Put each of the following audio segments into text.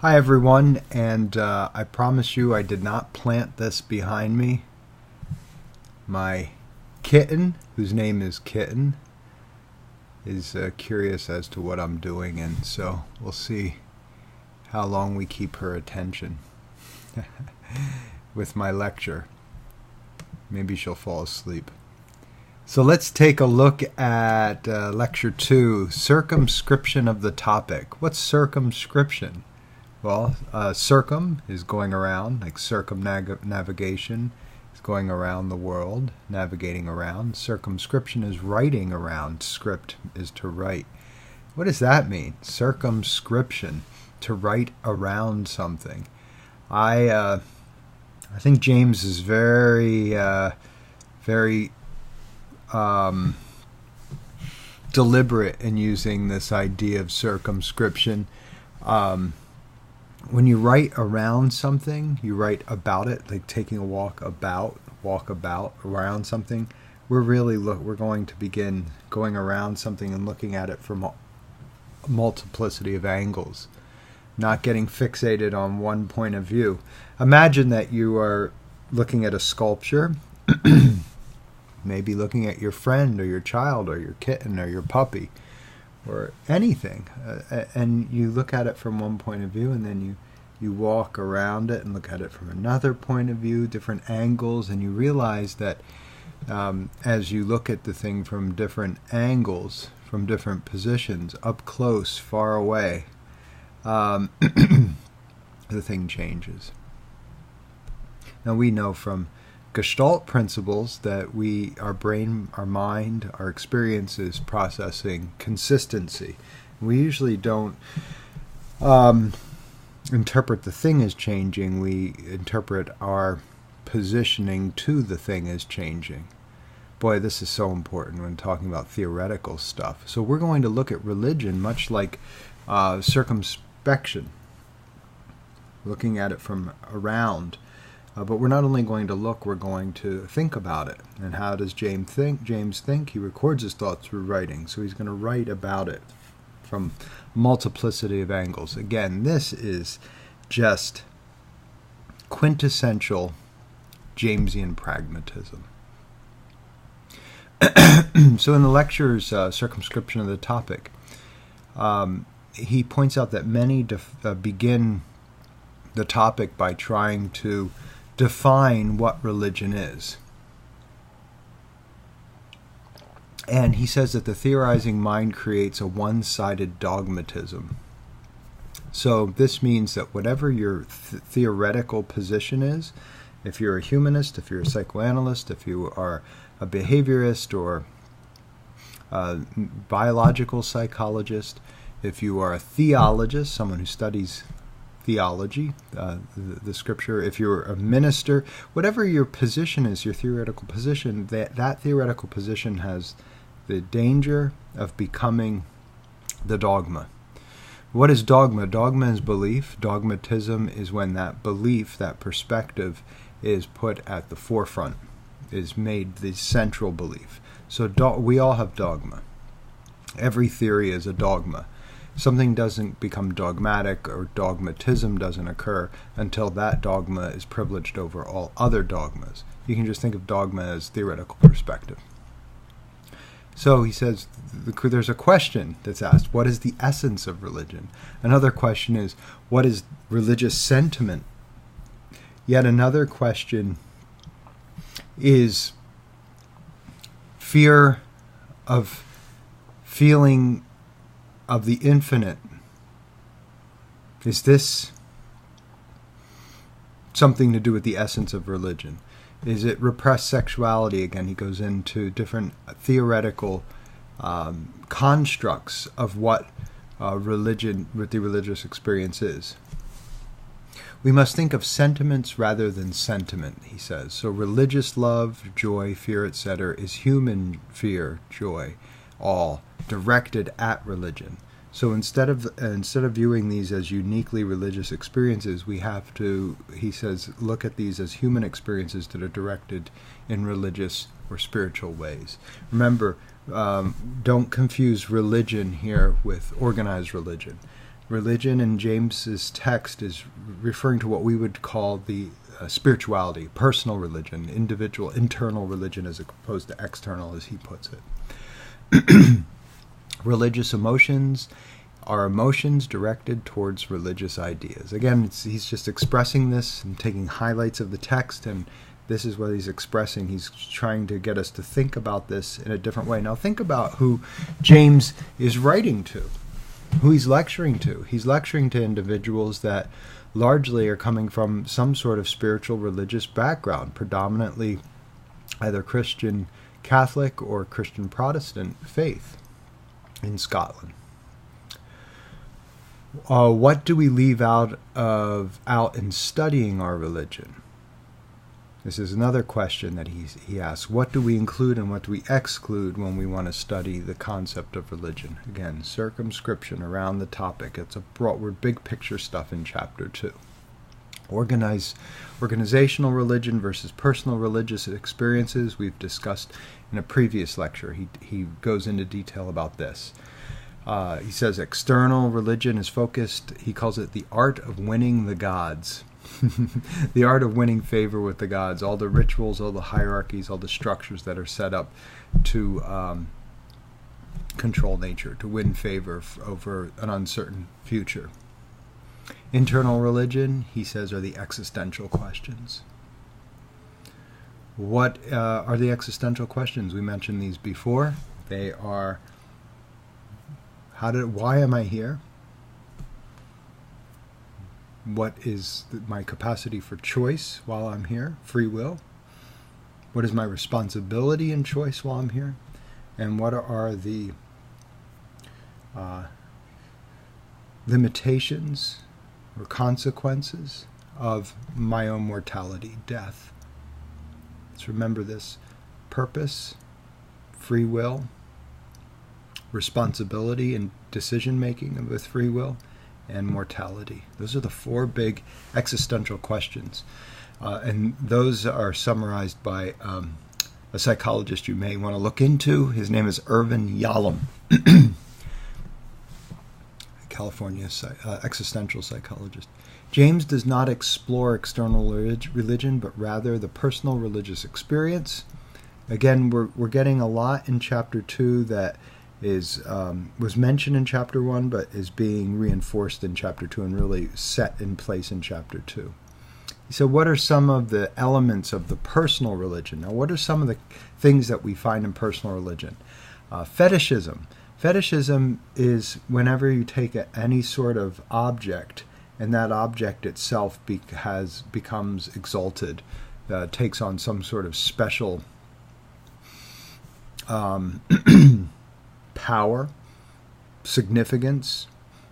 Hi everyone, and I promise you I did not plant this behind me. My kitten, whose name is Kitten, is curious as to what I'm doing, and so we'll see how long we keep her attention with my lecture. Maybe she'll fall asleep. So let's take a look at Lecture 2, Circumscription of the Topic. What's circumscription? Well, circum is going around, like circumnavigation is going around the world, navigating around. Circumscription is writing around. Script is to write. What does that mean? Circumscription, to write around something. I think James is very deliberate in using this idea of circumscription. When you write around something, you write about it, like taking a walk about around something. We're going to begin going around something and looking at it from a multiplicity of angles, not getting fixated on one point of view. Imagine that you are looking at a sculpture, maybe looking at your friend or your child or your kitten or your puppy, or anything, and you look at it from one point of view, and then you walk around it and look at it from another point of view, different angles, and you realize that as you look at the thing from different angles, from different positions, up close, far away, the thing changes. Now we know from Gestalt principles that our brain, our mind, our experience is processing consistency. We usually don't interpret the thing as changing. We interpret our positioning to the thing as changing. Boy, this is so important when talking about theoretical stuff. So we're going to look at religion much like circumspection, looking at it from around. But we're not only going to look, we're going to think about it. And how does James think? He records his thoughts through writing. So he's going to write about it from multiplicity of angles. Again, this is just quintessential Jamesian pragmatism. So in the lecture's circumscription of the topic, he points out that many begin the topic by trying to define what religion is. And he says that the theorizing mind creates a one-sided dogmatism. So this means that whatever your theoretical position is, if you're a humanist, if you're a psychoanalyst, if you are a behaviorist or a biological psychologist, if you are a theologist, someone who studies theology, the scripture, if you're a minister, whatever your position is, your theoretical position, that theoretical position has the danger of becoming the dogma. What is dogma? Dogma is belief. Dogmatism is when that belief, that perspective, is put at the forefront, is made the central belief. So we all have dogma. Every theory is a dogma. Something doesn't become dogmatic, or dogmatism doesn't occur until that dogma is privileged over all other dogmas. You can just think of dogma as theoretical perspective. So he says there's a question that's asked: what is the essence of religion? Another question is, what is religious sentiment? Yet another question is fear of feeling of the infinite. Is this something to do with the essence of religion? Is it repressed sexuality? Again, he goes into different theoretical constructs of what religion, what the religious experience is. We must think of sentiments rather than sentiment, he says. So religious love, joy, fear, etc. is human fear, joy, all directed at religion. So instead of viewing these as uniquely religious experiences, we have to, he says, look at these as human experiences that are directed in religious or spiritual ways. Remember, don't confuse religion here with organized religion. Religion in James's text is referring to what we would call the spirituality, personal religion, individual, internal religion as opposed to external, as he puts it. Religious emotions are emotions directed towards religious ideas. Again, he's just expressing this and taking highlights of the text, and this is what he's expressing. He's trying to get us to think about this in a different way. Now think about who James is writing to, who he's lecturing to. He's lecturing to individuals that largely are coming from some sort of spiritual religious background, predominantly either Christian Catholic or Christian Protestant faith in Scotland. What do we leave out in studying our religion? This is another question that he asks. What do we include and what do we exclude when we want to study the concept of religion? Again, circumscription around the topic. It's a broad, big picture stuff in Chapter 2. Organizational religion versus personal religious experiences we've discussed in a previous lecture. He goes into detail about this. He says external religion is focused, he calls it the art of winning the gods. The art of winning favor with the gods, all the rituals, all the hierarchies, all the structures that are set up to control nature, to win favor over an uncertain future. Internal religion, he says, are the existential questions. What are the existential questions? We mentioned these before. They are, why am I here? What is my capacity for choice while I'm here? Free will. What is my responsibility in choice while I'm here? And what are the limitations or consequences of my own mortality, death? Let's remember this. Purpose, free will, responsibility and decision-making with free will, and mortality. Those are the four big existential questions. And those are summarized by a psychologist you may want to look into. His name is Irvin Yalom, California existential psychologist. James does not explore external religion, but rather the personal religious experience. Again, we're getting a lot in Chapter 2 that was mentioned in Chapter 1, but is being reinforced in Chapter 2 and really set in place in Chapter 2. So what are some of the elements of the personal religion? Now, what are some of the things that we find in personal religion? Fetishism. Fetishism is whenever you take any sort of object, and that object itself becomes exalted, takes on some sort of special power, significance,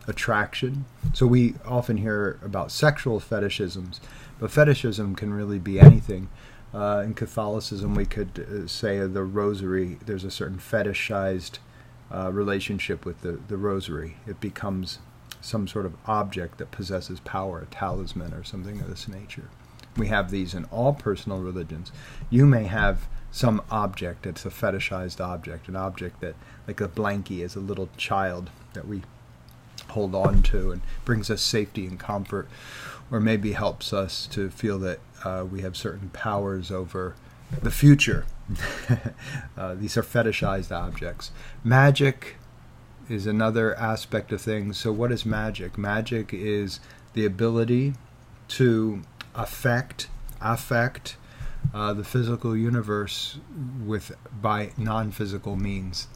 attraction. So we often hear about sexual fetishisms, but fetishism can really be anything. In Catholicism, we could say the rosary, there's a certain fetishized relationship with the rosary. It becomes some sort of object that possesses power, a talisman or something of this nature. We have these in all personal religions. You may have some object that's a fetishized object, an object that, like a blankie, is a little child that we hold on to and brings us safety and comfort, or maybe helps us to feel that we have certain powers over the future. These are fetishized objects. Magic is another aspect of things. So what is magic? Magic is the ability to affect the physical universe by non-physical means.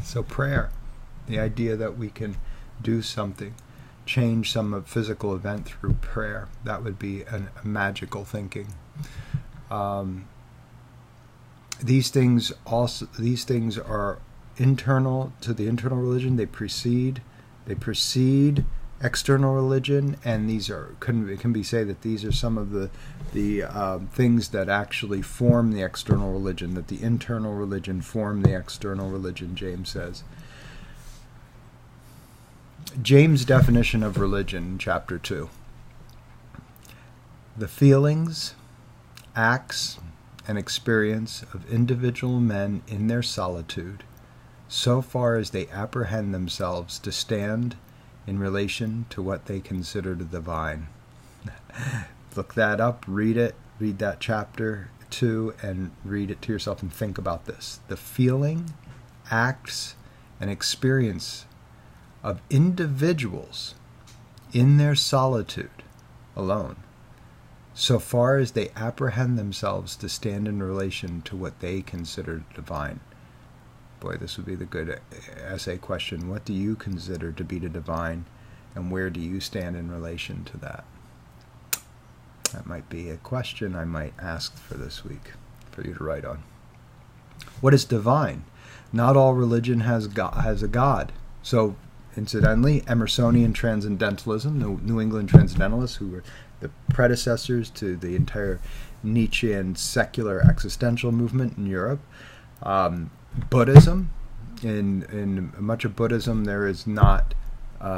So prayer, the idea that we can do something, change some physical event through prayer, that would be a magical thinking. These things are internal to the internal religion. They precede external religion, and it can be said that these are some of the things that actually form the external religion, that the internal religion form the external religion, James says. James' definition of religion in Chapter 2. The feelings, acts, and experience of individual men in their solitude, so far as they apprehend themselves to stand in relation to what they consider the divine. Look that up, read it, read that chapter 2, and read it to yourself and think about this. The feeling, acts, and experience of individuals in their solitude alone, so far as they apprehend themselves to stand in relation to what they consider divine. Boy, this would be the good essay question. What do you consider to be the divine, and where do you stand in relation to that? That might be a question I might ask for this week for you to write on. What is divine? Not all religion has a God. So, incidentally, Emersonian Transcendentalism, the New England Transcendentalists, who were the predecessors to the entire Nietzschean secular existential movement in Europe, Buddhism, in much of Buddhism, there is not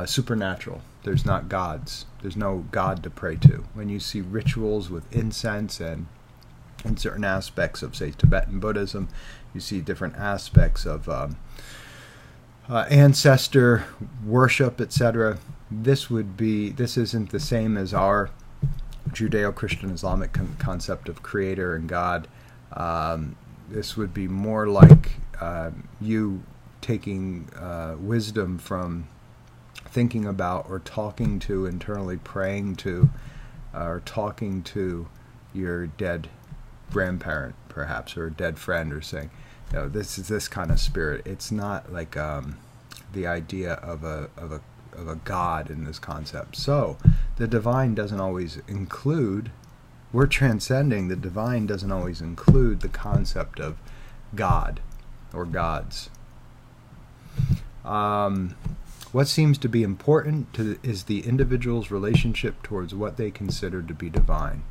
supernatural. There's not gods. There's no God to pray to. When you see rituals with incense and in certain aspects of, say, Tibetan Buddhism, you see different aspects of ancestor worship, etc. This isn't the same as our Judeo-Christian Islamic concept of creator and God. This would be more like you taking wisdom from thinking about or talking to, internally praying to, or talking to your dead grandparent, perhaps, or a dead friend, or saying, this is this kind of spirit. It's not like the idea of a God in this concept. So the divine doesn't always include, we're transcending, the divine doesn't always include the concept of God or gods. What seems to be important is the individual's relationship towards what they consider to be divine.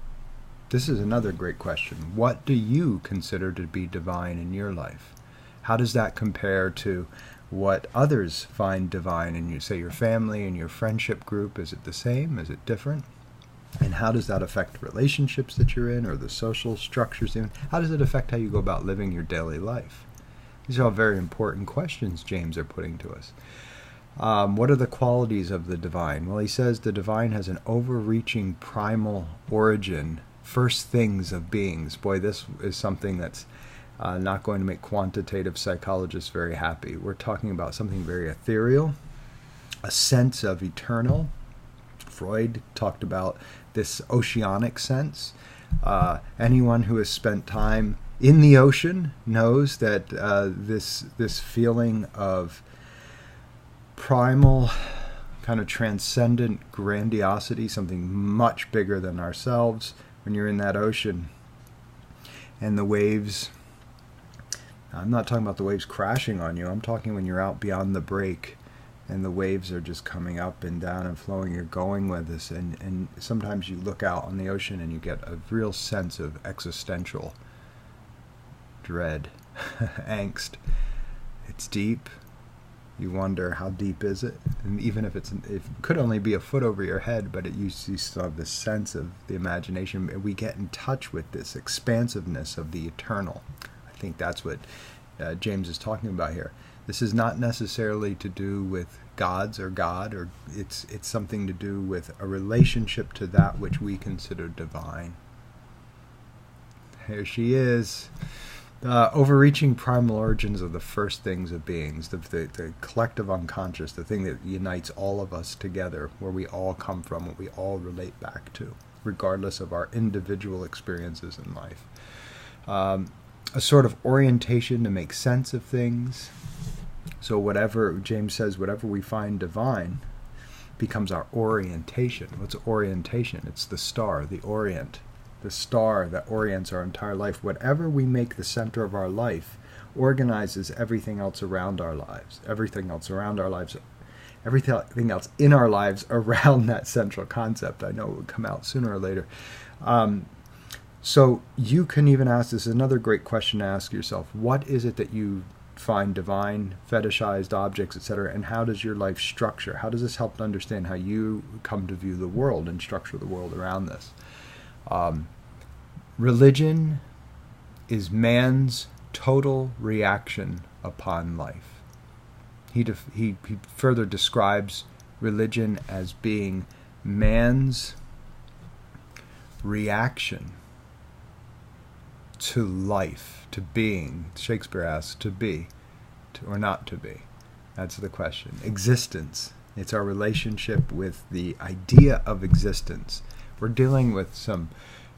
This is another great question. What do you consider to be divine in your life? How does that compare to what others find divine in you, say your family and your friendship group? Is it the same? Is it different? And how does that affect relationships that you're in, or the social structures you're in? How does it affect how you go about living your daily life? These are all very important questions James are putting to us. What are the qualities of the divine? Well, he says the divine has an overreaching primal origin, first things of beings. Boy, this is something that's not going to make quantitative psychologists very happy. We're talking about something very ethereal, a sense of eternal. Freud talked about this oceanic sense. Anyone who has spent time in the ocean knows that this feeling of primal, kind of transcendent grandiosity, something much bigger than ourselves, when you're in that ocean. And the waves, I'm not talking about the waves crashing on you, I'm talking when you're out beyond the break and the waves are just coming up and down and flowing, you're going with us, and sometimes you look out on the ocean and you get a real sense of existential dread, angst. It's deep. You wonder, how deep is it? And even if it could only be a foot over your head, but you still have this sense of the imagination. We get in touch with this expansiveness of the eternal. I think that's what James is talking about here. This is not necessarily to do with gods or God, or it's something to do with a relationship to that which we consider divine. Here she is. Overreaching primal origins of the first things of beings, the collective unconscious, the thing that unites all of us together, where we all come from, what we all relate back to, regardless of our individual experiences in life. A sort of orientation to make sense of things. So whatever, James says, whatever we find divine becomes our orientation. What's orientation? It's the star, the orient. The star that orients our entire life. Whatever we make the center of our life organizes everything else around our lives. Everything else around our lives. Everything else in our lives around that central concept. I know it would come out sooner or later. So you can even ask, this is another great question to ask yourself. What is it that you find divine, fetishized objects, etc., and how does your life structure? How does this help to understand how you come to view the world and structure the world around this? Religion is man's total reaction upon life. He further describes religion as being man's reaction to life, to being. Shakespeare asks, to be, or not to be. That's the question. Existence. It's our relationship with the idea of existence. We're dealing with some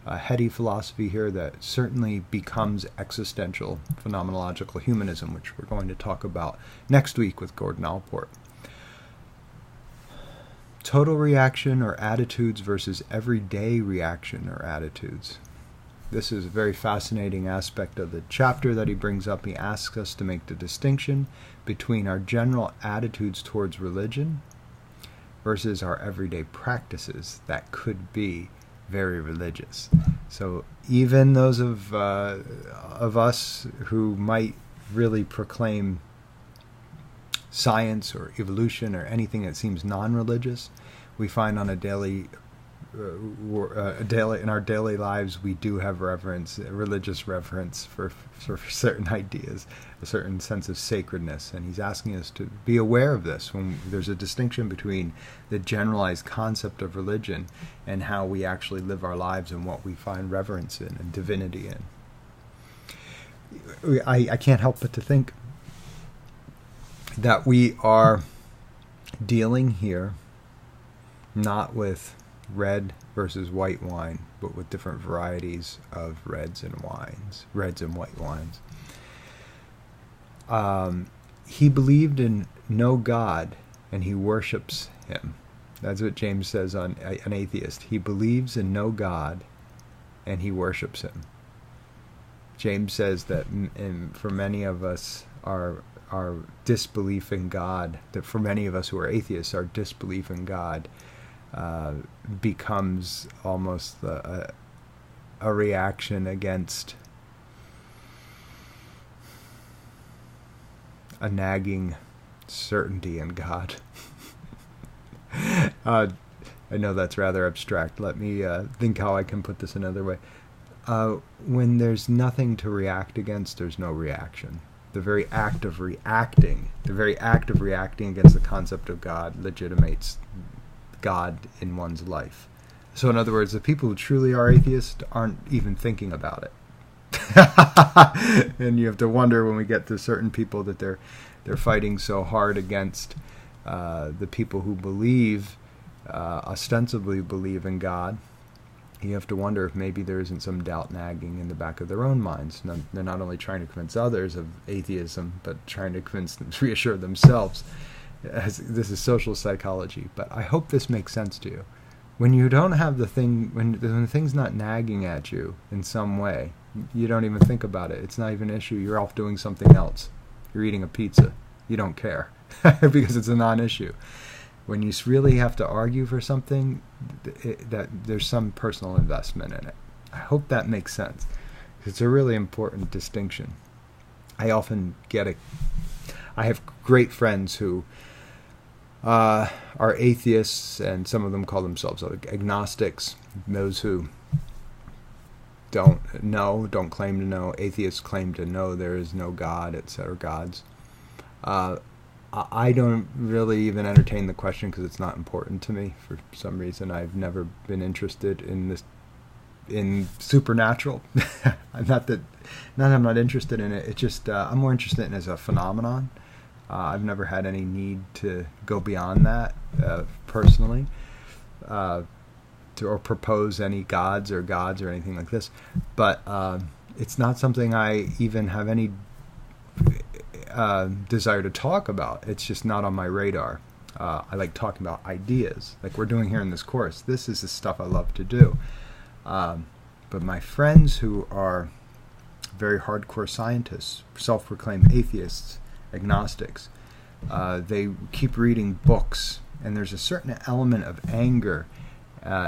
heady philosophy here that certainly becomes existential phenomenological humanism, which we're going to talk about next week with Gordon Allport. Total reaction or attitudes versus everyday reaction or attitudes. This is a very fascinating aspect of the chapter that he brings up. He asks us to make the distinction between our general attitudes towards religion versus our everyday practices that could be very religious. So even those of us who might really proclaim science or evolution or anything that seems non-religious, we find on a daily in our daily lives we do have religious reverence for certain ideas, a certain sense of sacredness, and he's asking us to be aware of this when there's a distinction between the generalized concept of religion and how we actually live our lives and what we find reverence in and divinity in. I can't help but to think that we are dealing here not with red versus white wine, but with different varieties of reds and white wines. He believed in no God, and he worships him. That's what James says on an atheist. He believes in no God, and he worships him. James says that for many of us, our disbelief in God, that for many of us who are atheists, our disbelief in God becomes almost a reaction against a nagging certainty in God. I know that's rather abstract. Let me think how I can put this another way. When there's nothing to react against, there's no reaction. The very act of reacting against the concept of God legitimates God in one's life. So in other words, the people who truly are atheists aren't even thinking about it. And you have to wonder when we get to certain people that they're fighting so hard against the people who ostensibly believe in God. You have to wonder if maybe there isn't some doubt nagging in the back of their own minds. They're not only trying to convince others of atheism, but trying to reassure themselves. This is social psychology, but I hope this makes sense to you. When you don't have the thing, when the thing's not nagging at you in some way, you don't even think about it. It's not even an issue. You're off doing something else. You're eating a pizza. You don't care because it's a non-issue. When you really have to argue for something, that there's some personal investment in it. I hope that makes sense. It's a really important distinction. I often get it. I have great friends who are atheists, and some of them call themselves agnostics. Those who don't claim to know. Atheists claim to know there is no God, etc. Gods. I don't really even entertain the question because it's not important to me for some reason. I've never been interested in supernatural. Not that I'm not interested in it. It's just I'm more interested in it as a phenomenon. I've never had any need to go beyond that personally, or propose any gods or anything like this. But it's not something I even have any desire to talk about. It's just not on my radar. I like talking about ideas, like we're doing here in this course. This is the stuff I love to do. But my friends who are very hardcore scientists, self-proclaimed atheists, agnostics, they keep reading books, and there's a certain element of anger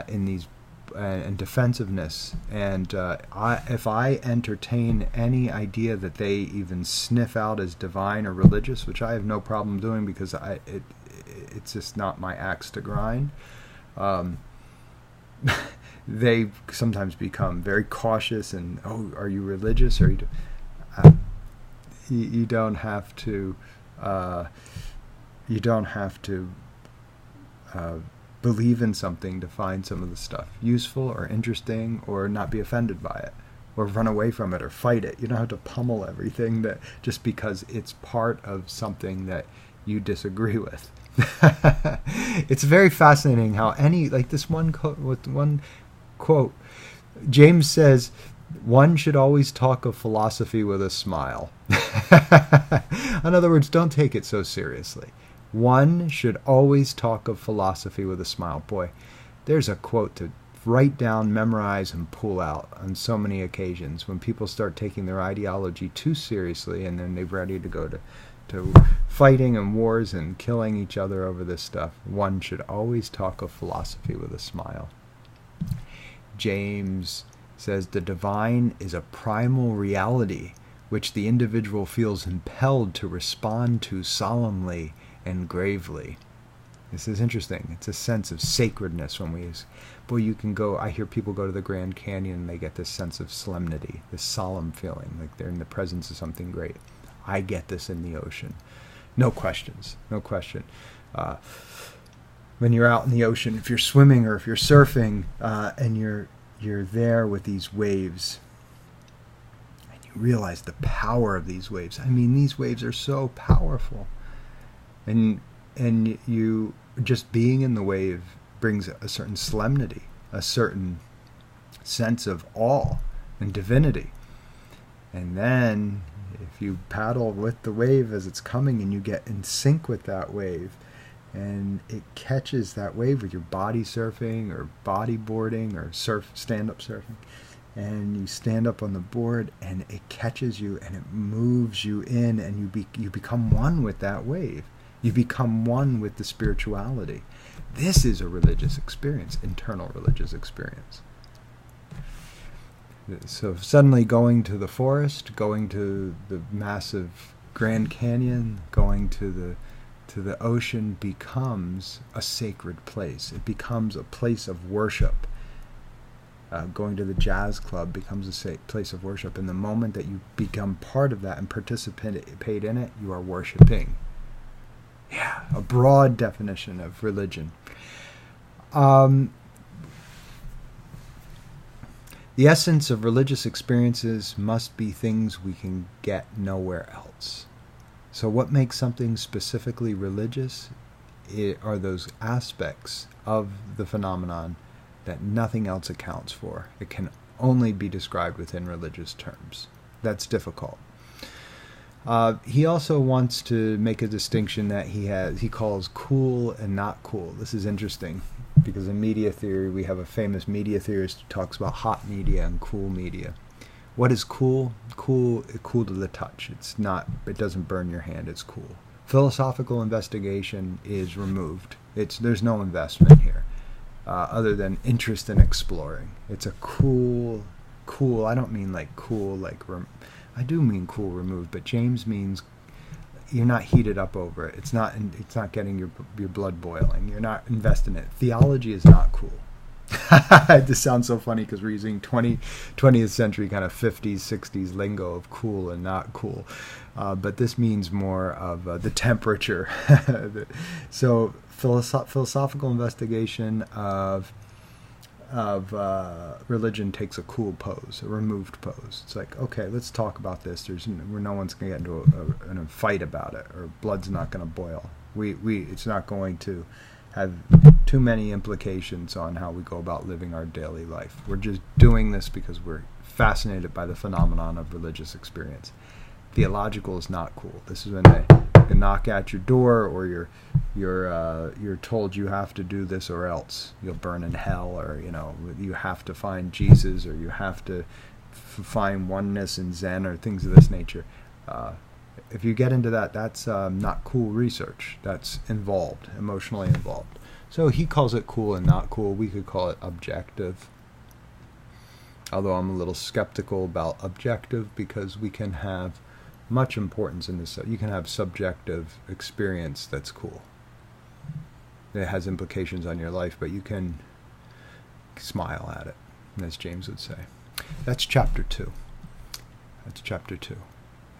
in these and defensiveness. And if I entertain any idea that they even sniff out as divine or religious, which I have no problem doing because it's just not my axe to grind, they sometimes become very cautious and, oh, are you religious? Or you don't have to believe in something to find some of the stuff useful or interesting, or not be offended by it, or run away from it, or fight it. You don't have to pummel everything that just because it's part of something that you disagree with. It's very fascinating how this one quote, James says, one should always talk of philosophy with a smile. In other words, don't take it so seriously. One should always talk of philosophy with a smile. Boy, there's a quote to write down, memorize, and pull out on so many occasions when people start taking their ideology too seriously, and then they're ready to go to fighting and wars and killing each other over this stuff. One should always talk of philosophy with a smile. James says the divine is a primal reality which the individual feels impelled to respond to solemnly and gravely. This is interesting. It's a sense of sacredness when we use. Boy, you can go. I hear people go to the Grand Canyon and they get this sense of solemnity, this solemn feeling, like they're in the presence of something great. I get this in the ocean. No questions. No question. When you're out in the ocean, if you're swimming or if you're surfing, and you're there with these waves, and you realize the power of these waves. I mean, these waves are so powerful. And you just being in the wave brings a certain solemnity, a certain sense of awe and divinity. And then if you paddle with the wave as it's coming and you get in sync with that wave, and it catches that wave with your body surfing or bodyboarding or stand-up surfing, and you stand up on the board and it catches you and it moves you in, and you become one with that wave. You become one with the spirituality. This is a religious experience, internal religious experience. So suddenly going to the forest, going to the massive Grand Canyon, going to the ocean becomes a sacred place. It becomes a place of worship. Going to the jazz club becomes a place of worship. And the moment that you become part of that and participate in it, you are worshiping. Yeah, a broad definition of religion. The essence of religious experiences must be things we can get nowhere else. So what makes something specifically religious are those aspects of the phenomenon that nothing else accounts for. It can only be described within religious terms. That's difficult. He also wants to make a distinction that he calls cool and not cool. This is interesting because in media theory we have a famous media theorist who talks about hot media and cool media. What is cool? Cool to the touch. It doesn't burn your hand. It's cool. Philosophical investigation is removed. There's no investment here, other than interest in exploring. It's a cool. I don't mean like cool I do mean cool removed, but James means you're not heated up over it. It's not getting your blood boiling. You're not investing in it. Theology is not cool. This sounds so funny because we're using 20th century kind of 50s, 60s lingo of cool and not cool. But this means more of the temperature. So philosophical investigation of religion takes a cool pose, a removed pose. It's like, okay, let's talk about this. No one's going to get into a fight about it, or blood's not going to boil. It's not going to have too many implications on how we go about living our daily life. We're just doing this because we're fascinated by the phenomenon of religious experience. Theological is not cool. This is when they knock at your door, or you're told you have to do this or else you'll burn in hell, or you have to find Jesus, or you have to find oneness in Zen, or things of this nature. If you get into that, that's not cool research. That's involved, emotionally involved. So he calls it cool and not cool. We could call it objective. Although I'm a little skeptical about objective, because we can have much importance in this. You can have subjective experience that's cool. It has implications on your life, but you can smile at it, as James would say. That's chapter 2.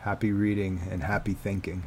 Happy reading and happy thinking.